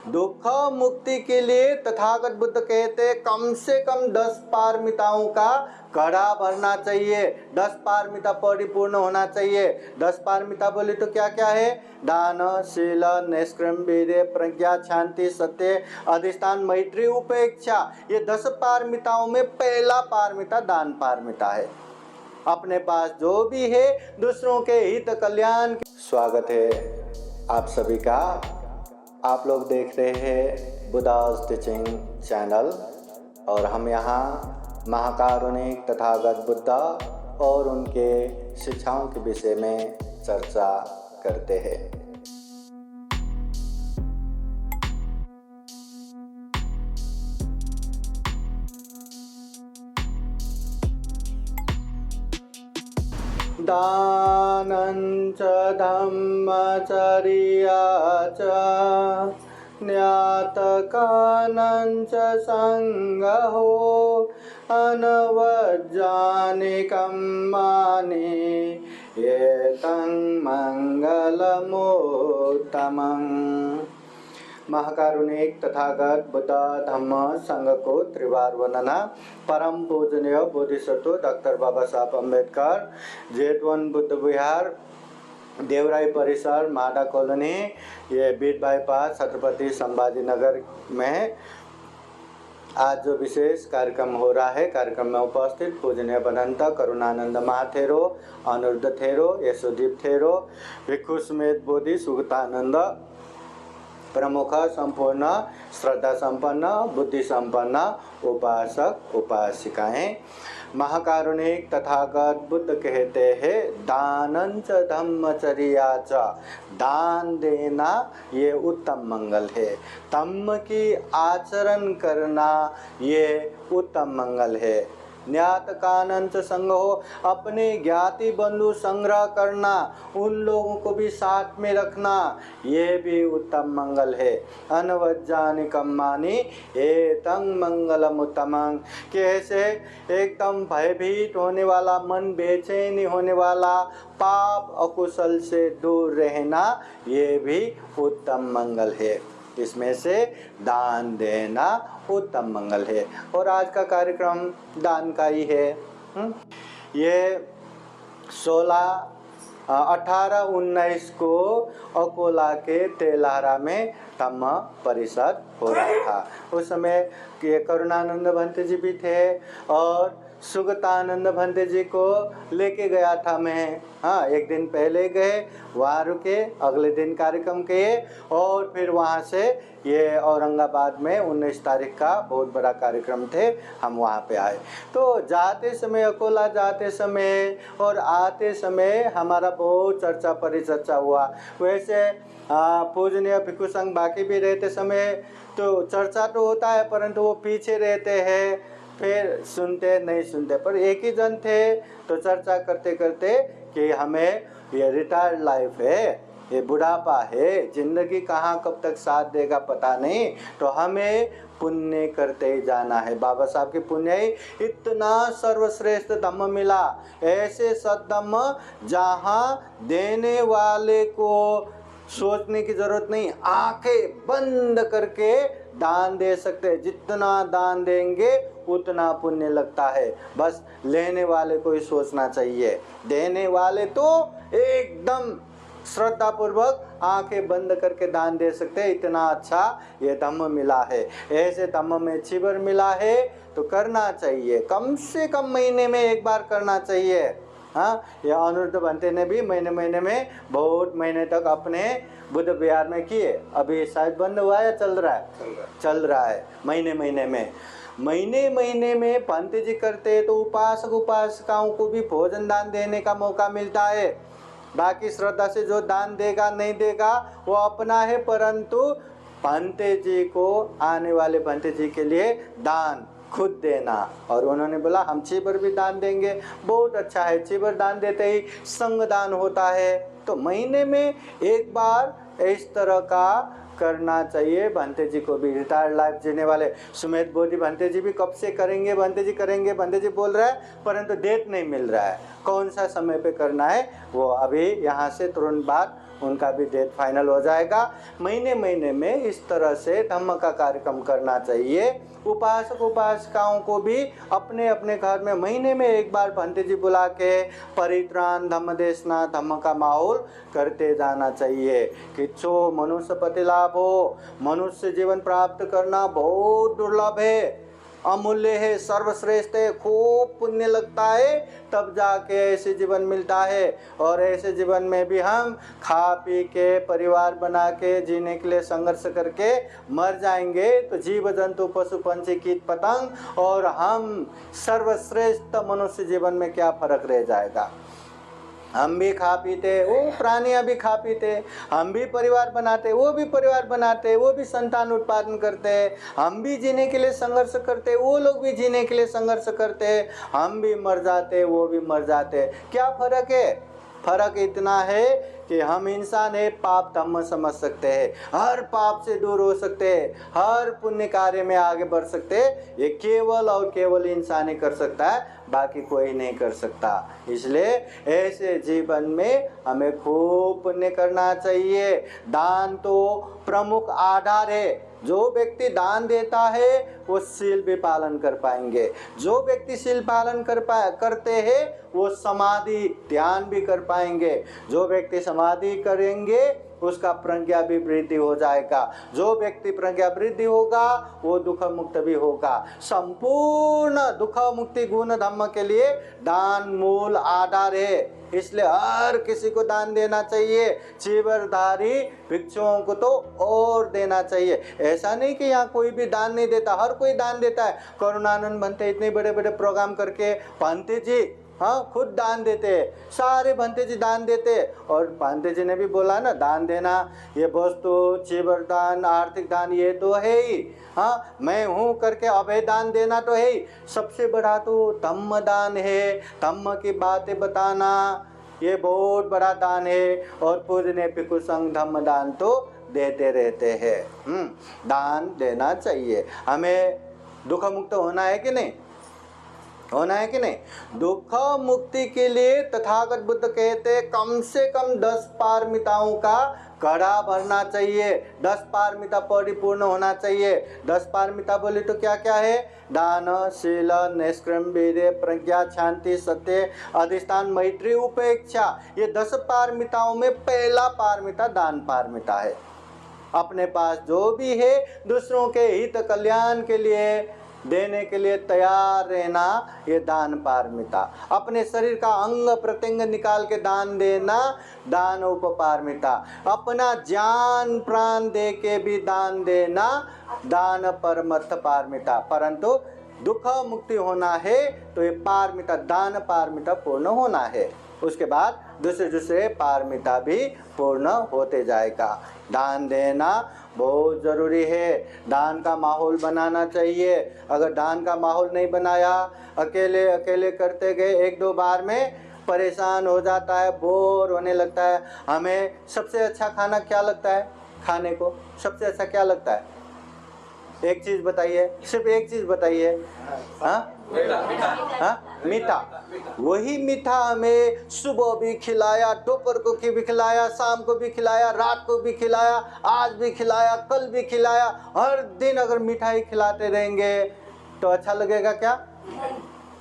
दुख मुक्ति के लिए तथागत बुद्ध कहते कम से कम 10 पारमिताओं का कड़ा भरना चाहिए, 10 पारमिता परिपूर्ण होना चाहिए। 10 पारमिता बोले तो क्या क्या है? दान, शील, निष्क्रम, वीर्य, प्रज्ञा, शांति, सत्य, अधिष्ठान, मैत्री, उपेक्षा। ये 10 पारमिताओं में पहला पारमिता दान पारमिता है। अपने पास जो भी है दूसरों के हित कल्याण। स्वागत है आप सभी का। आप लोग देख रहे हैं बुद्धास टीचिंग चैनल और हम यहाँ महाकारुणिक तथागत बुद्ध और उनके शिक्षाओं के विषय में चर्चा करते हैं। दानञ्च धम्मचर्या च ज्ञातकानञ्च सङ्गहो अनवज्जानि कर्माणि एतं मङ्गलमुत्तमम्। महाकारुणिक तथागत बुद्ध धम्म संघ को त्रिवार वंदना। परम पूजनीय बोधिसत्व डॉक्टर बाबा साहब अम्बेडकर, जेट1 बुद्ध विहार, देवराई परिसर, माडा कॉलोनी, ये बीट बाईपास, छत्रपति संभाजी नगर में आज जो विशेष कार्यक्रम हो रहा है, कार्यक्रम में उपस्थित पूजनीय बदंत करुणानंद महाथेरो, अनुरुद्ध थेरो, यशोदीप थेरो, भिक्षु समेत बोधि सुगतानंद प्रमुख, संपूर्ण श्रद्धा संपन्न, बुद्धि संपन्न उपासक उपासिकाएं। महाकारुणिक तथागत बुद्ध कहते हैं दानंच धम्मचर्या च, दान देना ये उत्तम मंगल है, धम्म की आचरण करना ये उत्तम मंगल है। ज्ञातकानंच संगहो, अपने ज्ञाति बंधु संग्रह करना, उन लोगों को भी साथ में रखना, ये भी उत्तम मंगल है। अनवज्जानि कर्माणि एतं मंगलम उत्तमं, कैसे एकदम भयभीत होने वाला, मन बेचैनी होने वाला, पाप अकुशल से दूर रहना, ये भी उत्तम मंगल है। इसमें से दान देना उत्तम मंगल है। और आज का कार्यक्रम दान का ही है। ये 16, 18, 19 को अकोला के तेलारा में धम्म परिषद हो रहा था। उस समय के करुणानंद भंते जी भी थे और सुगतानंद भंते जी को लेके गया था मैं। हाँ, एक दिन पहले गए, वहाँ रुके, अगले दिन कार्यक्रम किए और फिर वहाँ से ये औरंगाबाद में 19 तारीख का बहुत बड़ा कार्यक्रम थे, हम वहाँ पे आए। तो जाते समय, अकोला जाते समय और आते समय हमारा बहुत चर्चा परिचर्चा हुआ। वैसे पूजनीय भिक्षु संघ बाकी भी रहते समय तो चर्चा तो होता है, परंतु वो पीछे रहते हैं, फिर सुनते नहीं सुनते। पर एक ही जन थे तो चर्चा करते करते कि हमें ये रिटायर्ड लाइफ है, ये बुढ़ापा है, जिंदगी कहाँ कब तक साथ देगा पता नहीं, तो हमें पुण्य करते ही जाना है। बाबा साहब की पुण्य ही इतना सर्वश्रेष्ठ धम्म मिला, ऐसे सद्धम्म जहाँ देने वाले को सोचने की जरूरत नहीं, आंखें बंद करके दान दे सकते हैं। जितना दान देंगे उतना पुण्य लगता है, बस लेने वाले को ही सोचना चाहिए। देने वाले तो एकदम श्रद्धा पूर्वक आंखें बंद करके दान दे सकते हैं, इतना अच्छा ये धम्म मिला है। ऐसे धम्म में छिबर मिला है तो करना चाहिए, कम से कम महीने में एक बार करना चाहिए। हाँ, ये अनुरुद्ध भंते ने भी महीने महीने में बहुत महीने तक अपने बुद्ध विहार में किए। अभी शायद बंद हुआ या चल रहा है? चल रहा है। महीने महीने में भंते जी करते तो उपासक उपासिकाओं को भी भोजन दान देने का मौका मिलता है। बाकी श्रद्धा से जो दान देगा नहीं देगा वो अपना है, परंतु भंते जी को, आने वाले भंते जी के लिए दान खुद देना। और उन्होंने बोला हम चिबर भी दान देंगे, बहुत अच्छा है। चिबर दान देते ही संग दान होता है। तो महीने में एक बार इस तरह का करना चाहिए। भंते जी को भी, रिटायर्ड लाइफ जीने वाले सुमेध बोधि भंते जी भी कब से करेंगे, भंते जी बोल रहा है, परंतु डेट नहीं मिल रहा है। कौन सा समय पे करना है वो अभी यहाँ से तुरंत बाद उनका भी डेथ फाइनल हो जाएगा। महीने महीने में इस तरह से धम्म का कार्यक्रम करना चाहिए। उपासक उपासिकाओं को भी अपने अपने घर में महीने में एक बार भंते जी बुला के परित्राण धम्म देशना धम्म का माहौल करते जाना चाहिए। किच्छो मनुष्य पति लाभ हो, मनुष्य जीवन प्राप्त करना बहुत दुर्लभ है, अमूल्य है, सर्वश्रेष्ठ है, खूब पुण्य लगता है तब जाके ऐसे जीवन मिलता है। और ऐसे जीवन में भी हम खा पी के परिवार बना के जीने के लिए संघर्ष करके मर जाएंगे तो जीव जंतु पशु पंछी कीट पतंग और हम सर्वश्रेष्ठ मनुष्य जीवन में क्या फर्क रह जाएगा। हम भी खा पीते, वो प्राणियाँ भी खा पीते, हम भी परिवार बनाते, वो भी परिवार बनाते, वो भी संतान उत्पादन करते, हम भी जीने के लिए संघर्ष करते, वो लोग भी जीने के लिए संघर्ष करते, हम भी मर जाते, वो भी मर जाते। क्या फर्क है? फर्क इतना है कि हम इंसान है, पाप धम्म समझ सकते हैं, हर पाप से दूर हो सकते हैं, हर पुण्य कार्य में आगे बढ़ सकते हैं। ये केवल और केवल इंसान ही कर सकता है, बाकी कोई नहीं कर सकता। इसलिए ऐसे जीवन में हमें खूब पुण्य करना चाहिए। दान तो प्रमुख आधार है। जो व्यक्ति दान देता है वो शील भी पालन कर पाएंगे। जो व्यक्ति शील पालन करते हैं वो समाधि ध्यान भी कर पाएंगे। जो व्यक्ति समाधि करेंगे उसका प्रज्ञा भी वृद्धि हो जाएगा। जो व्यक्ति प्रज्ञा वृद्धि होगा वो दुख मुक्त भी होगा। संपूर्ण दुख मुक्ति गुण धम्म के लिए दान मूल आधार है। इसलिए हर किसी को दान देना चाहिए। चीवरधारी भिक्षुओं को तो और देना चाहिए। ऐसा नहीं कि यहाँ कोई भी दान नहीं देता, हर कोई दान देता है। करुणानंद भंते इतने बड़े बड़े प्रोग्राम करके भंते जी खुद दान देते हैं, सारे भंते जी दान देते। और भंते जी ने भी बोला ना, दान देना ये वस्तु चीवर दान आर्थिक दान ये तो है ही, मैं हूँ करके अभय दान देना तो है ही। सबसे बड़ा तो धम्म दान है। धम्म की बातें बताना ये बहुत बड़ा दान है। और पूजनीय भिक्षु संघ धम्म दान तो देते रहते हैं। दान देना चाहिए। हमें दुख मुक्त होना है कि नहीं? होना है कि नहीं? दुख मुक्ति के लिए तथागत बुद्ध कहते कम से कम 10 पारमिताओं का घड़ा भरना चाहिए। 10 पारमिता परिपूर्ण होना चाहिए। 10 पारमिता बोले तो क्या क्या है? दान, शील, निष्क्रम, वीर्य, प्रज्ञा, शांति, सत्य, अधिष्ठान, मैत्री, उपेक्षा। ये 10 पारमिताओं में पहला पारमिता दान पारमिता है। अपने पास जो भी है दूसरों के हित कल्याण के लिए देने के लिए तैयार रहना, ये दान पारमिता। अपने शरीर का अंग प्रत्यंग निकाल के दान देना दान उपपारमिता। अपना जान प्राण दे के भी दान देना दान परमर्थ पारमिता। परंतु दुख मुक्ति होना है तो ये पारमिता दान पारमिता पूर्ण होना है। उसके बाद दूसरे पारमिता भी पूर्ण होते जाएगा। दान देना बहुत ज़रूरी है। दान का माहौल बनाना चाहिए। अगर दान का माहौल नहीं बनाया, अकेले अकेले करते गए, 1-2 बार में परेशान हो जाता है, बोर होने लगता है। हमें सबसे अच्छा खाना क्या लगता है? खाने को सबसे अच्छा क्या लगता है? एक चीज़ बताइए, सिर्फ एक चीज़ बताइए। मीठा। वही मीठा हमें सुबह भी खिलाया, दोपहर को भी खिलाया, शाम को भी खिलाया, रात को भी खिलाया, आज भी खिलाया, कल भी खिलाया। हर दिन अगर मिठाई खिलाते रहेंगे तो अच्छा लगेगा क्या?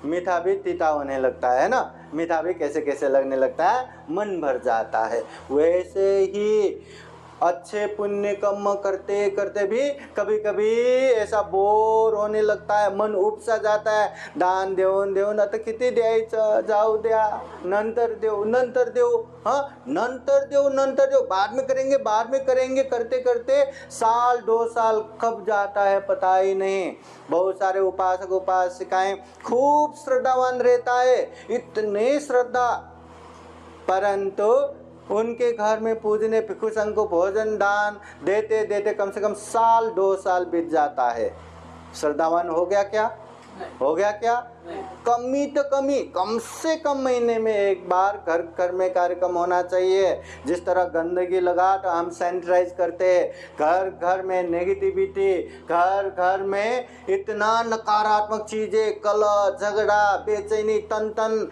मीठा भी तीता होने लगता है ना। मीठा भी कैसे कैसे लगने लगता है, मन भर जाता है। वैसे ही अच्छे पुण्य कर्म करते करते भी कभी कभी ऐसा बोर होने लगता है, मन उपसा जाता है। दान देऊन आता किती द्यायचं, जाऊ द्या, नंतर देऊ नंतर देऊ, बाद में करेंगे करते करते साल 2 साल कब जाता है पता ही नहीं। बहुत सारे उपासक उपासिकाएं खूब श्रद्धावान रहता है, इतने श्रद्धा, परंतु उनके घर में पूजने भिक्षु संघ को भोजन दान देते देते कम से कम साल 2 साल बीत जाता है। श्रद्धावान हो गया क्या? हो गया क्या? कमी तो कमी, कम से कम महीने में एक बार घर घर में कार्यक्रम होना चाहिए। जिस तरह गंदगी लगा तो हम सैनिटाइज करते हैं, घर घर में नेगेटिविटी, घर घर में इतना नकारात्मक चीज़ें, कलह झगड़ा बेचैनी तन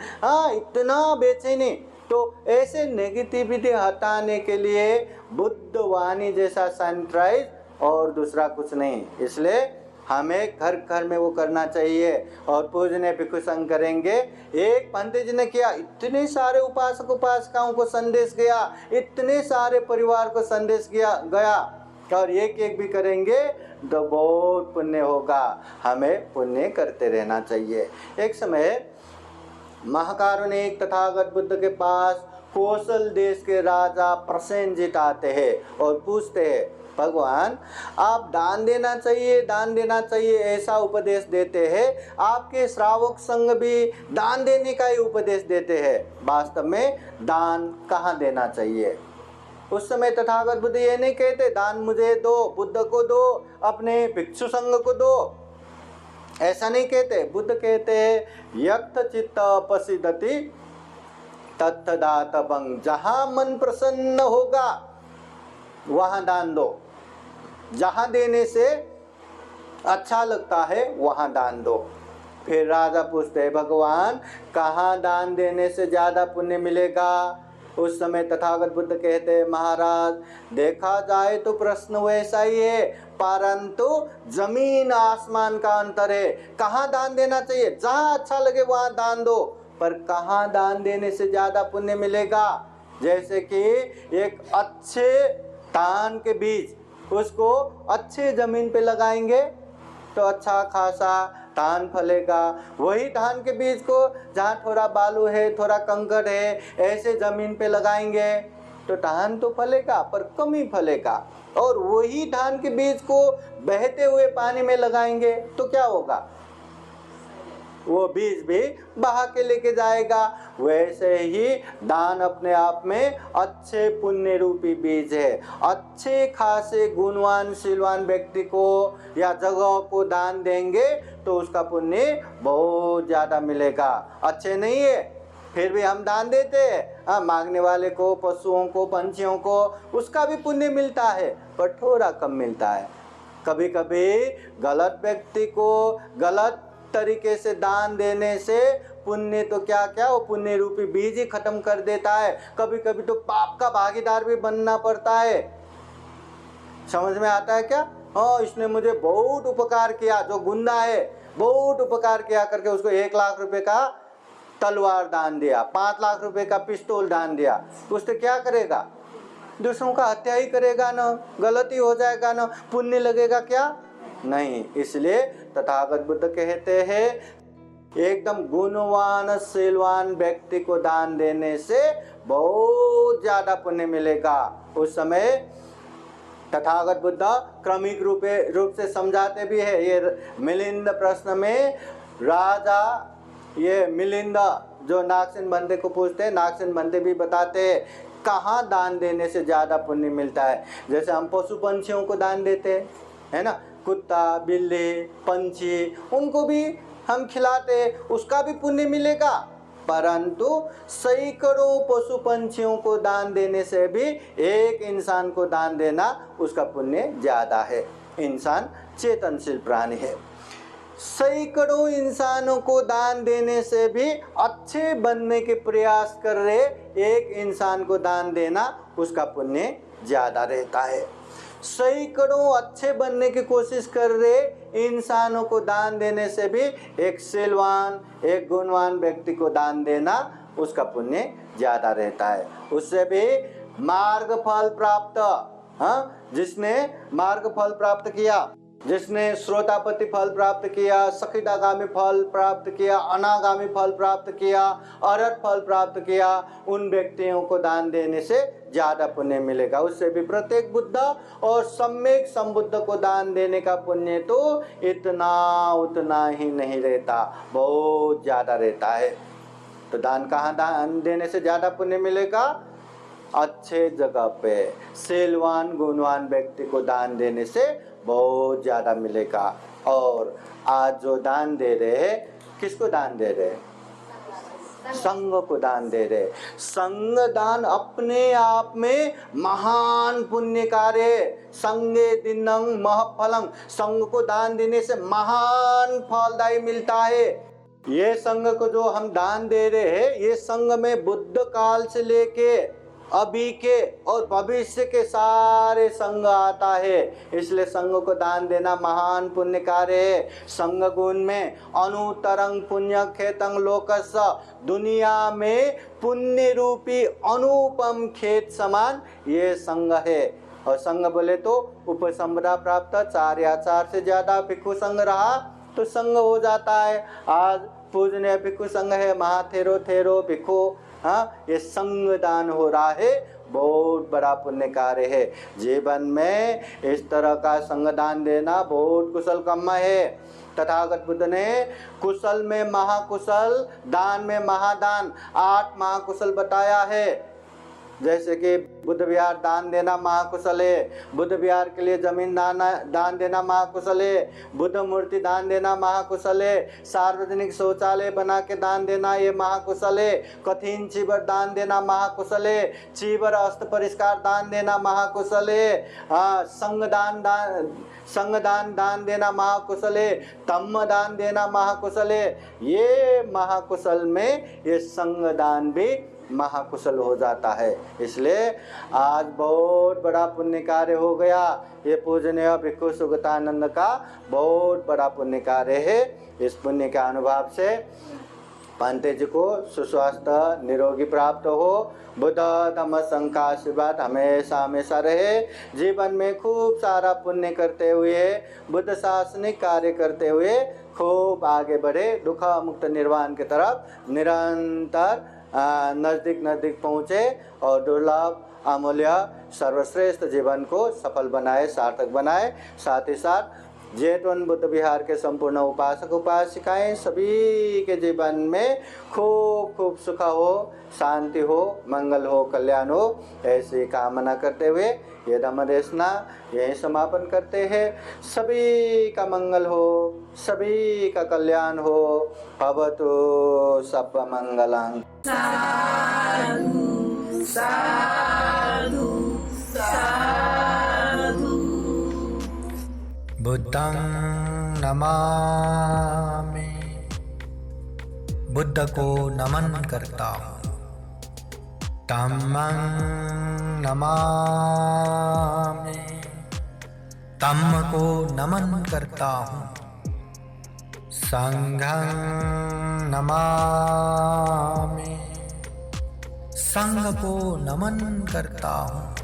इतना बेचैनी, तो ऐसे नेगेटिविटी हटाने के लिए बुद्ध वाणी जैसा सैनिटाइज और दूसरा कुछ नहीं, इसलिए हमें घर घर में वो करना चाहिए। और पूजने भिक्षु संघ करेंगे। एक पंडित जी ने किया, इतने सारे उपासक उपासिकाओं को संदेश गया, इतने सारे परिवार को संदेश गया, और एक एक भी करेंगे तो बहुत पुण्य होगा। हमें पुण्य करते रहना चाहिए। एक समय महाकारुणिक तथागत बुद्ध के पास कौशल देश के राजा प्रसेनजित आते हैं और पूछते हैं, भगवान आप दान देना चाहिए ऐसा उपदेश देते हैं। आपके श्रावक संघ भी दान देने का ही उपदेश देते हैं, वास्तव में दान कहाँ देना चाहिए? उस समय तथागत बुद्ध ये नहीं कहते दान मुझे दो, बुद्ध को दो, अपने भिक्षु संघ को दो, ऐसा नहीं कहते। बुद्ध कहते हैं यत् चित्त पसिदति तत् दातवं, जहाँ मन प्रसन्न होगा वहाँ दान दो, जहाँ देने से अच्छा लगता है वहाँ दान दो। फिर राजा पूछते हैं, भगवान कहाँ दान देने से ज़्यादा पुण्य मिलेगा? उस समय तथागत बुद्ध कहते हैं, महाराज देखा जाए तो प्रश्न वैसा ही है, परंतु जमीन आसमान का अंतर है। कहाँ दान देना चाहिए? जहाँ अच्छा लगे वहाँ दान दो, पर कहाँ दान देने से ज़्यादा पुण्य मिलेगा? जैसे कि एक अच्छे धान के बीज, उसको अच्छे जमीन पे लगाएंगे तो अच्छा खासा धान फलेगा। वही धान के बीज को जहाँ थोड़ा बालू है, थोड़ा कंकड़ है, ऐसे जमीन पे लगाएंगे तो धान तो फलेगा पर कम ही फलेगा। और वही धान के बीज को बहते हुए पानी में लगाएंगे तो क्या होगा? वो बीज भी बहा के लेके जाएगा। वैसे ही दान अपने आप में अच्छे पुण्य रूपी बीज है। अच्छे खासे गुणवान शीलवान व्यक्ति को या जगह को दान देंगे तो उसका पुण्य बहुत ज़्यादा मिलेगा। अच्छे नहीं है फिर भी हम दान देते हैं, मांगने वाले को, पशुओं को, पंछियों को, उसका भी पुण्य मिलता है पर थोड़ा कम मिलता है। कभी कभी गलत व्यक्ति को गलत तरीके से दान देने से पुण्य तो क्या क्या वो पुण्य रूपी बीज ही खत्म कर देता है। कभी कभी तो पाप का भागीदार भी बनना पड़ता है। समझ में आता है क्या? हाँ, इसने मुझे बहुत उपकार किया, जो गुंडा है बहुत उपकार किया करके उसको 1 लाख रुपए का तलवार दान दिया, 5 लाख रुपए का पिस्तौल दान दिया, तो उससे क्या करेगा? दूसरों का हत्या ही करेगा ना, गलती हो जाएगा ना, पुण्य लगेगा क्या? नहीं। इसलिए तथागत बुद्ध कहते हैं एकदम गुणवान शीलवान व्यक्ति को दान देने से बहुत ज्यादा पुण्य मिलेगा। उस समय तथागत बुद्ध क्रमिक रूप से समझाते भी है। ये मिलिंद प्रश्न में राजा ये मिलिंद जो नागसेन बंदे को पूछते हैं, नागसेन बंदे भी बताते हैं कहाँ दान देने से ज़्यादा पुण्य मिलता है। जैसे हम पशु पंछियों को दान देते हैं, है ना, कुत्ता बिल्ली पंछी, उनको भी हम खिलाते, उसका भी पुण्य मिलेगा। परंतु सैकड़ों पशु पंछियों को दान देने से भी एक इंसान को दान देना उसका पुण्य ज़्यादा है। इंसान चेतनशील प्राणी है। सैकड़ों इंसानों को दान देने से भी अच्छे बनने के प्रयास कर रहे एक इंसान को दान देना उसका पुण्य ज़्यादा रहता है। सैकड़ों अच्छे बनने की कोशिश कर रहे इंसानों को दान देने से भी एक शीलवान एक गुणवान व्यक्ति को दान देना उसका पुण्य ज़्यादा रहता है। उससे भी मार्ग फल प्राप्त, हाँ, जिसने मार्ग फल प्राप्त किया, जिसने श्रोतापति फल प्राप्त किया, सखिदागामी फल प्राप्त किया, अनागामी फल प्राप्त किया, अरहत फल प्राप्त किया, उन व्यक्तियों को दान देने से ज़्यादा पुण्य मिलेगा। उससे भी प्रत्येक बुद्ध और सम्यक संबुद्ध को दान देने का पुण्य तो इतना उतना ही नहीं रहता, बहुत ज़्यादा रहता है। तो दान कहाँ दान देने से ज़्यादा पुण्य मिलेगा? अच्छे जगह पे शीलवान गुणवान व्यक्ति को दान देने से बहुत ज़्यादा मिलेगा। और आज जो दान दे रहे हैं, किसको दान दे रहे हैं? संघ को दान दे रहे। संघ दान अपने आप में महान पुण्य कार्य, संगे दिनंग महफलंग, संघ को दान देने से महान फलदायी मिलता है। ये संघ को जो हम दान दे रहे हैं, ये संघ में बुद्ध काल से लेके अभी के और भविष्य के सारे संघ आता है। इसलिए संघ को दान देना महान पुण्य कार्य है। संघ गुण में अनुतरंग पुण्य खेतंग लोकस, दुनिया में पुण्य रूपी अनुपम खेत समान ये संघ है। और संघ बोले तो उपसंपदा प्राप्त 4 या 4 से ज्यादा भिक्षु संघ रहा तो संघ हो जाता है। आज पूजनीय भिक्षु संघ है, महाथेरो थेरो भिक्षु, हाँ, ये संघ दान हो रहा है, बहुत बड़ा पुण्य कार्य है। जीवन में इस तरह का संघ दान देना बहुत कुशल कर्म है। तथागत बुद्ध ने कुशल में महाकुशल, दान में महादान, 8 महाकुशल बताया है। जैसे कि बुद्ध विहार दान देना महाकुशल है, बुद्ध विहार के लिए जमीन दान देना महाकुशल है, बुद्ध मूर्ति दान देना महाकुशल है, सार्वजनिक शौचालय बना के दान देना ये महाकुशल है, कठिन चीवर दान देना महाकुशल है, चीवर अस्त परिष्कार दान देना महाकुशल है, संघ दान देना महाकुशल है, तम्म दान देना महाकुशल है। ये महाकुशल में ये संघ दान भी महाकुशल हो जाता है। इसलिए आज बहुत बड़ा पुण्य कार्य हो गया। ये पूजनीय भिक्षु सुगतानंद का बहुत बड़ा पुण्य कार्य है। इस पुण्य के अनुभव से पांते जी को सुस्वास्थ्य निरोगी प्राप्त हो। बुद्ध धम्म संघ का आशीर्वाद हमेशा हमेशा रहे। जीवन में खूब सारा पुण्य करते हुए, बुद्ध शासनिक कार्य करते हुए खूब आगे बढ़े, दुख मुक्त निर्वाण की तरफ निरंतर नज़दीक पहुँचे और दुर्लभ अमूल्य सर्वश्रेष्ठ जीवन को सफल बनाए, सार्थक बनाए। साथ ही साथ जेतवन बुद्ध विहार के संपूर्ण उपासक उपासिकाएं सभी के जीवन में खूब खूब सुख हो, शांति हो, मंगल हो, कल्याण हो, ऐसी कामना करते हुए ये धम्मदेशना यही समापन करते हैं। सभी का मंगल हो, सभी का कल्याण हो। भवतु सब मंगलं। साधु साधु साधु। बुद्धं नमामि, बुद्ध को नमन करता हूँ। धम्मं नमामि, धम्म को नमन करता हूँ। संघं नमामि, संघ को नमन करता हूँ।